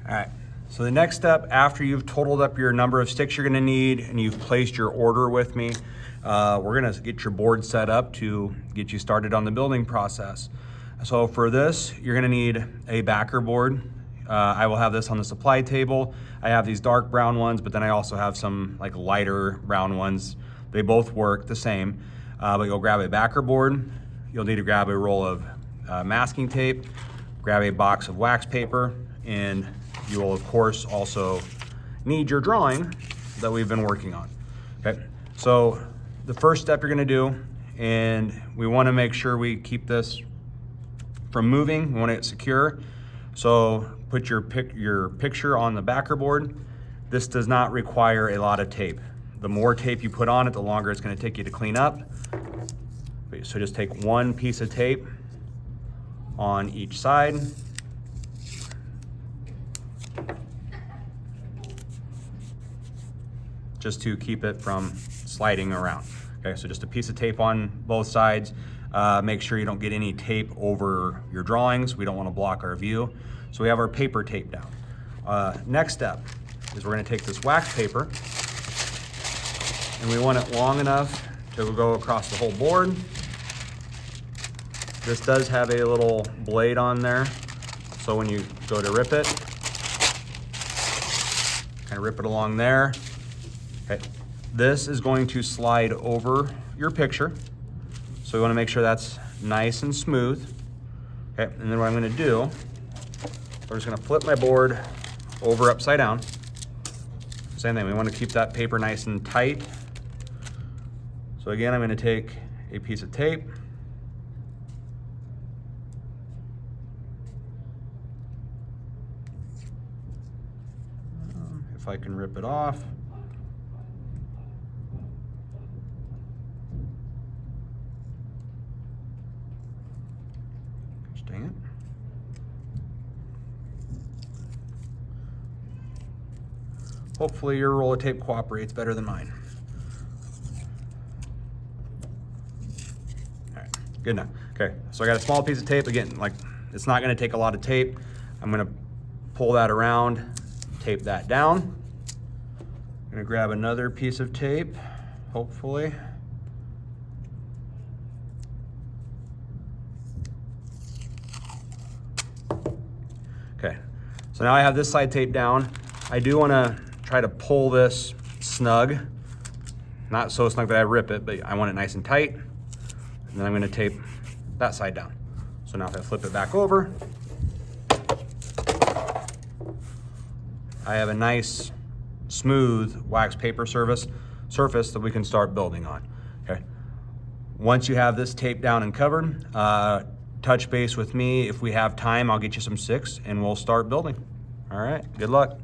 All right, so the next step after you've totaled up your number of sticks you're gonna need and you've placed your order with me, we're gonna get your board set up to get you started on the building process. So for this, you're gonna need a backer board. I will have this on the supply table. I have these dark brown ones, but then I also have some like lighter brown ones. They both work the same, but you'll grab a backer board. You'll need to grab a roll of masking tape, grab a box of wax paper, and you will of course also need your drawing that we've been working on. Okay, so the first step you're gonna do, and we wanna make sure we keep this from moving, we want it secure. So put your picture on the backer board. This does not require a lot of tape. The more tape you put on it, the longer it's gonna take you to clean up. So just take one piece of tape on each side. Just to keep it from sliding around. Okay, so just a piece of tape on both sides. Make sure you don't get any tape over your drawings. We don't want to block our view. So we have our paper tape down. Next step is we're going to take this wax paper and we want it long enough to go across the whole board. This does have a little blade on there, so when you go to rip it, kind of rip it along there. Okay. This is going to slide over your picture, so we want to make sure that's nice and smooth. Okay, and then what I'm going to do, we're just going to flip my board over upside down. Same thing, we want to keep that paper nice and tight. So again, I'm going to take a piece of tape. If I can rip it off. Dang it. Hopefully your roll of tape cooperates better than mine. All right, good enough. Okay, so I got a small piece of tape. Again, like it's not gonna take a lot of tape. I'm gonna pull that around, tape that down. I'm gonna grab another piece of tape, hopefully. Okay, so now I have this side taped down. I do wanna try to pull this snug. Not so snug that I rip it, but I want it nice and tight. And then I'm gonna tape that side down. So now if I flip it back over, I have a nice, smooth wax paper surface that we can start building on, okay? Once you have this taped down and covered, touch base with me. If we have time, I'll get you some sticks and we'll start building. All right, good luck.